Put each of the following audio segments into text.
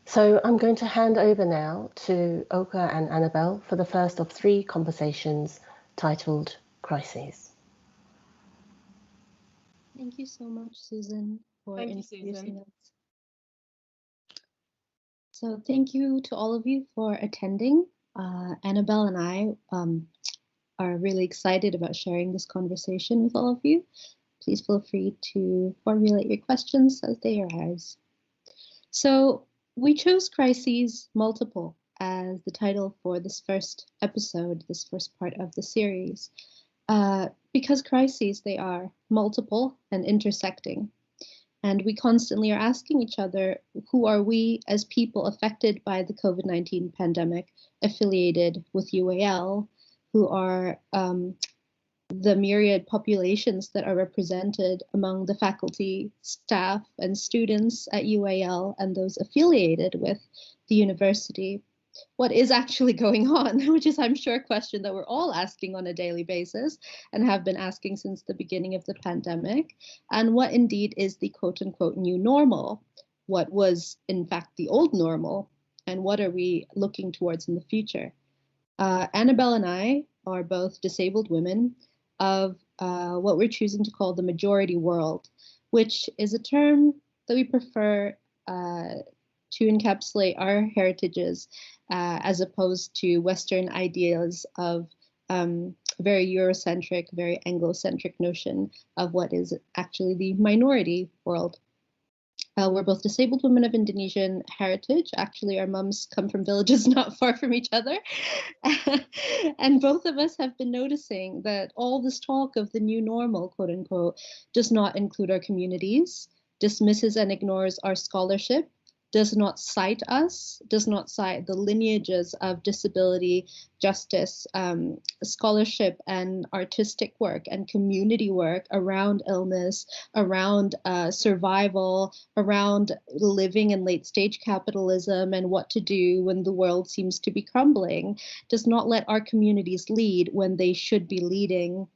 So I'm going to hand over now to Oka and Annabel for the first of 3 conversations titled Crises. Thank you so much, Susan, for introducing us. So thank you to all of you for attending. Annabel and I are really excited about sharing this conversation with all of you. Please feel free to formulate your questions as they arise. So we chose Crises Multiple as the title for this first episode, this first part of the series, because crises, they are multiple and intersecting. And we constantly are asking each other, who are we as people affected by the COVID-19 pandemic, affiliated with UAL, who are the myriad populations that are represented among the faculty, staff, and students at UAL and those affiliated with the university. What is actually going on, which is, I'm sure, a question that we're all asking on a daily basis and have been asking since the beginning of the pandemic, and what indeed is the quote-unquote new normal, what was in fact the old normal, and what are we looking towards in the future. Annabel and I are both disabled women of what we're choosing to call the majority world, which is a term that we prefer to encapsulate our heritages as opposed to Western ideas of very Eurocentric, very Anglo-centric notion of what is actually the minority world. We're both disabled women of Indonesian heritage. Actually, our mums come from villages not far from each other. And both of us have been noticing that all this talk of the new normal, quote unquote, does not include our communities, dismisses and ignores our scholarship, does not cite us, does not cite the lineages of disability, justice, scholarship, and artistic work and community work around illness, around survival, around living in late stage capitalism and what to do when the world seems to be crumbling, does not let our communities lead when they should be leading,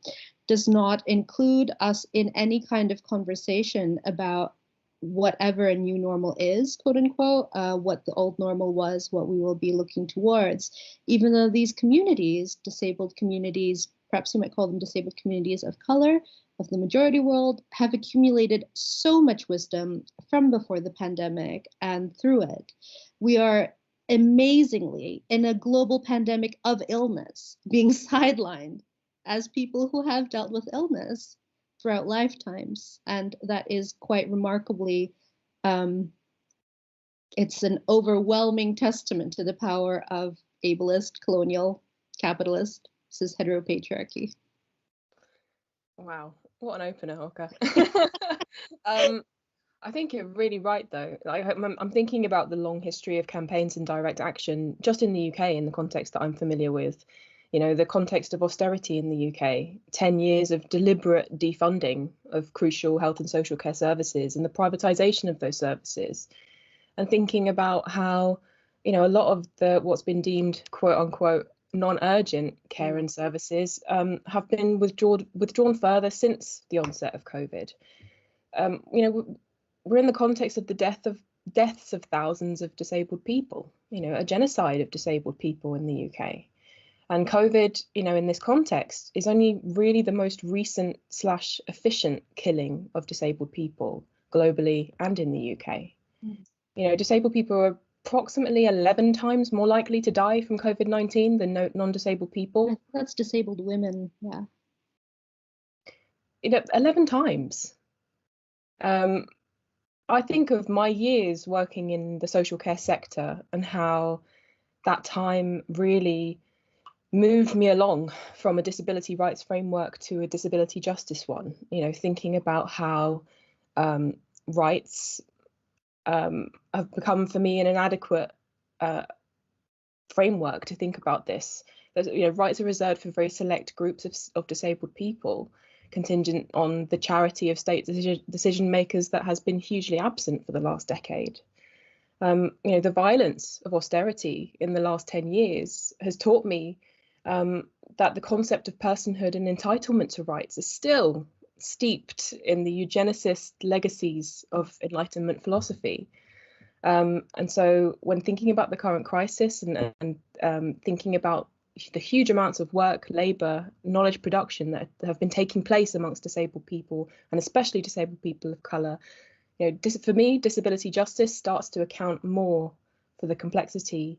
does not include us in any kind of conversation about whatever a new normal is, quote unquote, what the old normal was, what we will be looking towards, even though these communities, disabled communities, perhaps you might call them disabled communities of color, of the majority world, have accumulated so much wisdom from before the pandemic and through it. We are amazingly in a global pandemic of illness being sidelined as people who have dealt with illness throughout lifetimes, and that is quite remarkably, it's an overwhelming testament to the power of ableist, colonial, capitalist, cis heteropatriarchy. Wow, what an opener, Oka. I think you're really right, though. I'm thinking about the long history of campaigns and direct action just in the UK in the context that I'm familiar with. You know, the context of austerity in the UK, 10 years of deliberate defunding of crucial health and social care services and the privatisation of those services. And thinking about how, you know, a lot of what's been deemed, quote unquote, non-urgent care and services have been withdrawn further since the onset of COVID. You know, we're in the context of the deaths of thousands of disabled people, you know, a genocide of disabled people in the UK. And COVID, you know, in this context is only really the most recent / efficient killing of disabled people globally and in the UK. You know, disabled people are approximately 11 times more likely to die from COVID-19 than non-disabled people. That's disabled women, yeah. You know, 11 times. I think of my years working in the social care sector and how that time really moved me along from a disability rights framework to a disability justice one, you know, thinking about how rights have become for me an inadequate framework to think about this. You know, rights are reserved for very select groups of disabled people, contingent on the charity of state decision makers that has been hugely absent for the last decade. You know, the violence of austerity in the last 10 years has taught me that the concept of personhood and entitlement to rights is still steeped in the eugenicist legacies of Enlightenment philosophy. And so when thinking about the current crisis and thinking about the huge amounts of work, labour, knowledge production that have been taking place amongst disabled people, and especially disabled people of colour, for me, disability justice starts to account more for the complexity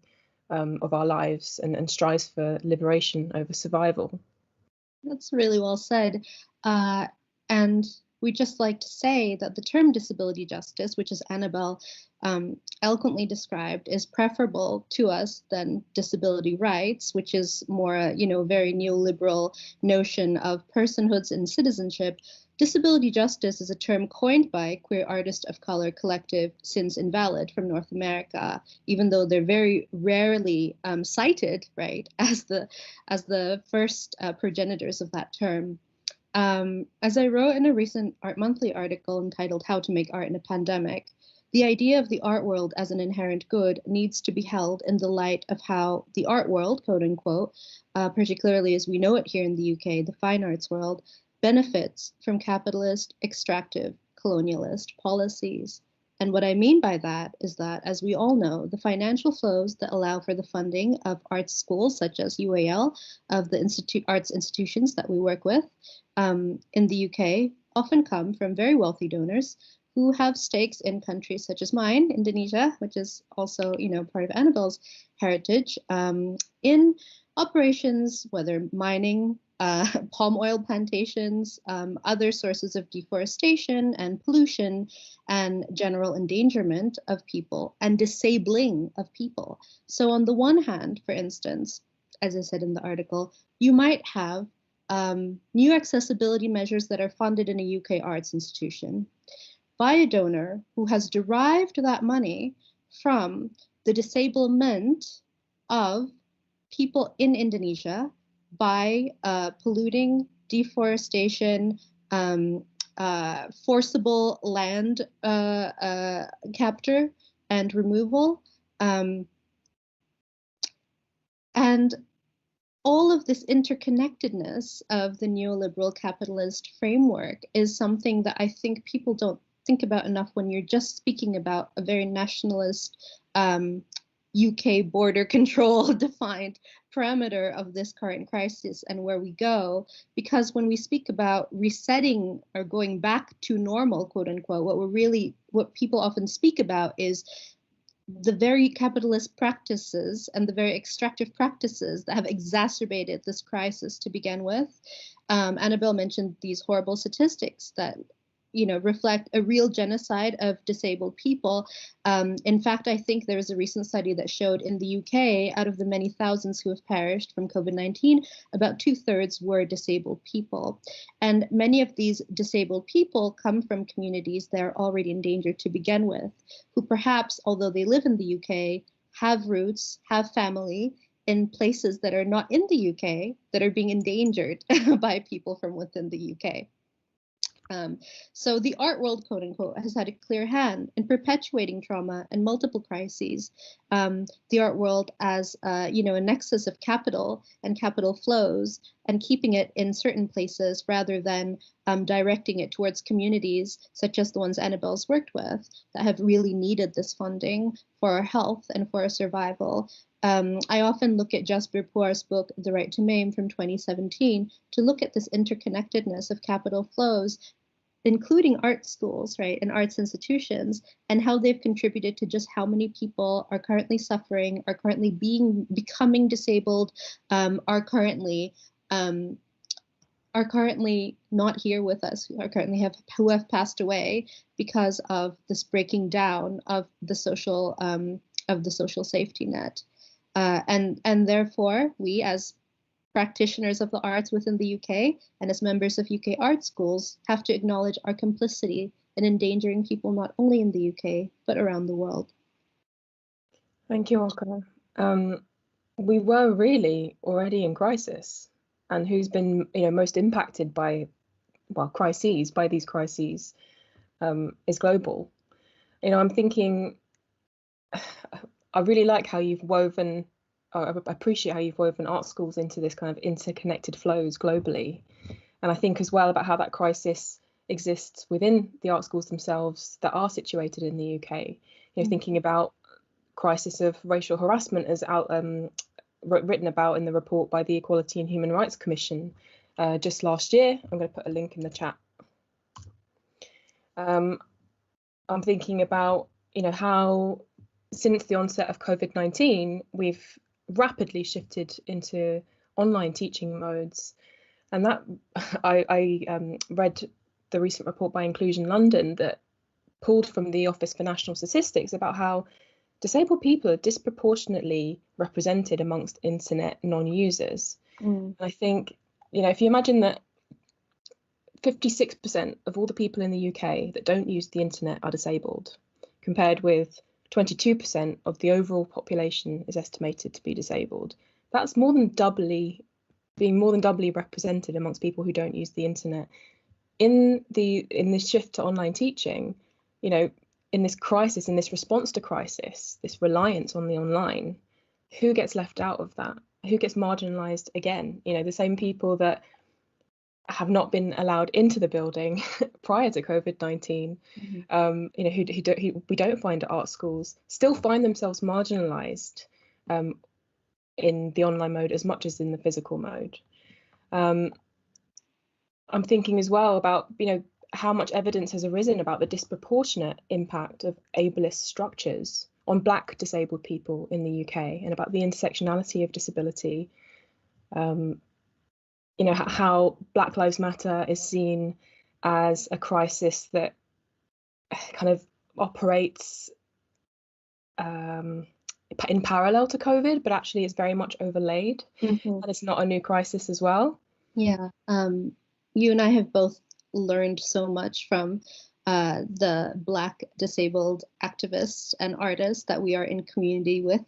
of our lives and strives for liberation over survival. That's really well said. And we'd just like to say that the term disability justice, which is Annabel eloquently described, is preferable to us than disability rights, which is more a very neoliberal notion of personhoods and citizenship. Disability justice is a term coined by queer artist of color collective Sins Invalid from North America, even though they're very rarely cited, right, as the first progenitors of that term. As I wrote in a recent Art Monthly article entitled How to Make Art in a Pandemic, the idea of the art world as an inherent good needs to be held in the light of how the art world, quote unquote, particularly as we know it here in the UK, the fine arts world, benefits from capitalist, extractive, colonialist policies. And what I mean by that is that, as we all know, the financial flows that allow for the funding of arts schools, such as UAL, of the arts institutions that we work with in the UK, often come from very wealthy donors who have stakes in countries such as mine, Indonesia, which is also, part of Annabel's heritage, in operations, whether mining, palm oil plantations, other sources of deforestation and pollution and general endangerment of people and disabling of people. So on the one hand, for instance, as I said in the article, you might have new accessibility measures that are funded in a UK arts institution by a donor who has derived that money from the disablement of people in Indonesia by polluting, deforestation, forcible land capture and removal, and all of this interconnectedness of the neoliberal capitalist framework is something that I think people don't think about enough when you're just speaking about a very nationalist UK border control defined parameter of this current crisis and where we go. Because when we speak about resetting or going back to normal, quote unquote, what people often speak about is the very capitalist practices and the very extractive practices that have exacerbated this crisis to begin with. Annabel mentioned these horrible statistics that reflect a real genocide of disabled people. In fact, I think there was a recent study that showed in the UK, out of the many thousands who have perished from COVID-19, about 2/3 were disabled people. And many of these disabled people come from communities that are already endangered to begin with, who perhaps, although they live in the UK, have roots, have family in places that are not in the UK that are being endangered by people from within the UK. So the art world, quote unquote, has had a clear hand in perpetuating trauma and multiple crises. The art world as a nexus of capital and capital flows, and keeping it in certain places rather than directing it towards communities such as the ones Annabel's worked with that have really needed this funding for our health and for our survival. I often look at Jasbir Puar's book, The Right to Maim from 2017, to look at this interconnectedness of capital flows, including art schools, right, and arts institutions, and how they've contributed to just how many people are currently suffering, are currently becoming disabled, are currently not here with us, who have passed away because of this breaking down of the social safety net, and therefore we as practitioners of the arts within the UK and as members of UK art schools have to acknowledge our complicity in endangering people not only in the UK but around the world. Thank you, Oka. We were really already in crisis, and who's been most impacted by these crises is global. I'm thinking, I really like how you've woven, I appreciate how you've woven art schools into this kind of interconnected flows globally. And I think as well about how that crisis exists within the art schools themselves that are situated in the UK. Thinking about crisis of racial harassment as written about in the report by the Equality and Human Rights Commission just last year. I'm going to put a link in the chat. I'm thinking about how since the onset of COVID-19 we've rapidly shifted into online teaching modes, and that I read the recent report by Inclusion London that pulled from the Office for National Statistics about how disabled people are disproportionately represented amongst internet non-users. And I think, if you imagine that 56% of all the people in the UK that don't use the internet are disabled, compared with 22% of the overall population is estimated to be disabled. That's more than doubly represented amongst people who don't use the internet. In this shift to online teaching, in this crisis, in this response to crisis, this reliance on the online, who gets left out of that? Who gets marginalised again? The same people that have not been allowed into the building prior to COVID-19, who we don't find at art schools, still find themselves marginalised in the online mode as much as in the physical mode. I'm thinking as well about, how much evidence has arisen about the disproportionate impact of ableist structures on Black disabled people in the UK, and about the intersectionality of disability. How Black Lives Matter is seen as a crisis that kind of operates in parallel to COVID, but actually is very much overlaid, and it's not a new crisis as well. Yeah, you and I have both learned so much from the Black disabled activists and artists that we are in community with.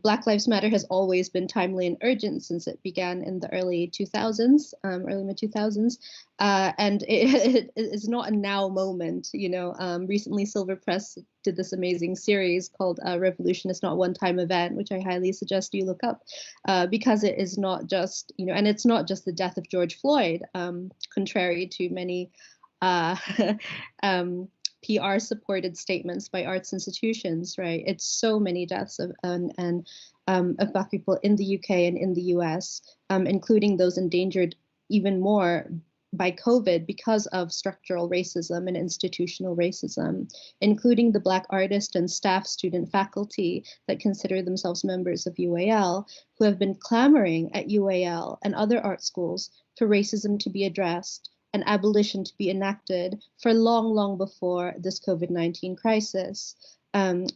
Black Lives Matter has always been timely and urgent since it began in the early 2000s, early mid 2000s, and it is not a now moment. Recently Silver Press did this amazing series called Revolution is Not One Time Event, which I highly suggest you look up, because it is not just, and it's not just the death of George Floyd, contrary to many PR supported statements by arts institutions, right? It's so many deaths of Black people in the UK and in the US, including those endangered even more by COVID because of structural racism and institutional racism, including the Black artist and staff, student, faculty that consider themselves members of UAL, who have been clamoring at UAL and other art schools for racism to be addressed and abolition to be enacted for long, long before this COVID-19 crisis.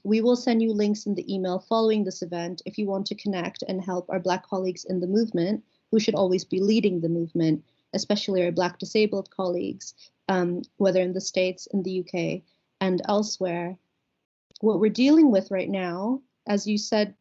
We will send you links in the email following this event if you want to connect and help our Black colleagues in the movement, who should always be leading the movement, especially our Black disabled colleagues, whether in the States, in the UK, and elsewhere. What we're dealing with right now, as you said,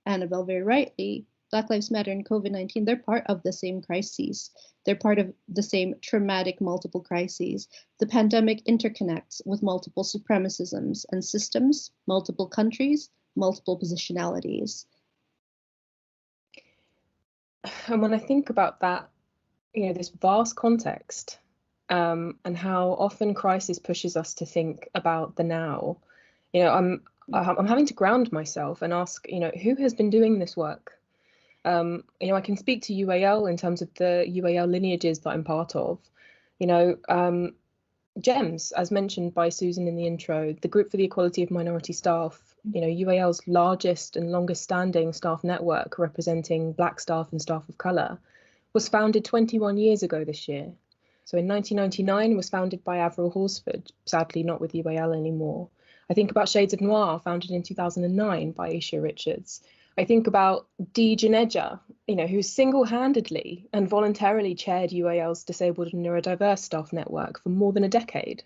Annabel, very rightly, Black Lives Matter and COVID-19, they're part of the same crises. They're part of the same traumatic multiple crises. The pandemic interconnects with multiple supremacisms and systems, multiple countries, multiple positionalities. And when I think about that, this vast context, and how often crisis pushes us to think about the now, I'm having to ground myself and ask, who has been doing this work? I can speak to UAL in terms of the UAL lineages that I'm part of. GEMS, as mentioned by Susan in the intro, the Group for the Equality of Minority Staff, UAL's largest and longest standing staff network representing Black staff and staff of colour, was founded 21 years ago this year. So in 1999 was founded by Avril Horsford, sadly not with UAL anymore. I think about Shades of Noir, founded in 2009 by Aisha Richards. I think about Dee Janeja, who single-handedly and voluntarily chaired UAL's Disabled and Neurodiverse Staff Network for more than a decade.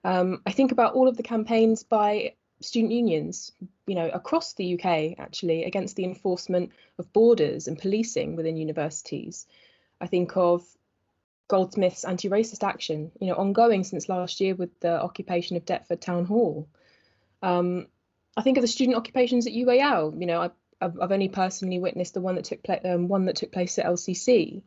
I think about all of the campaigns by student unions, across the UK, actually, against the enforcement of borders and policing within universities. I think of Goldsmith's anti-racist action, ongoing since last year with the occupation of Deptford Town Hall. I think of the student occupations at UAL. I've only personally witnessed the one that took place at LCC.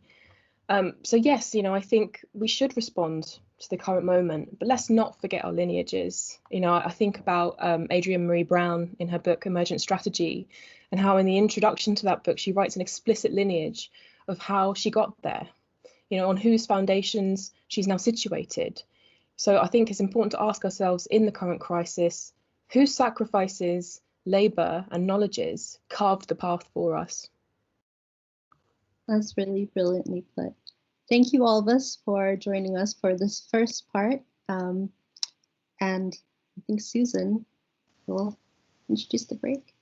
So yes, I think we should respond to the current moment, but let's not forget our lineages. You know, I think about Adrienne Marie Brown in her book Emergent Strategy, and how in the introduction to that book she writes an explicit lineage of how she got there, you know, on whose foundations she's now situated. So I think it's important to ask ourselves in the current crisis, whose sacrifices, labour and knowledges carved the path for us? That's really brilliantly put. Thank you, all of us, for joining us for this first part. And I think Susan will introduce the break.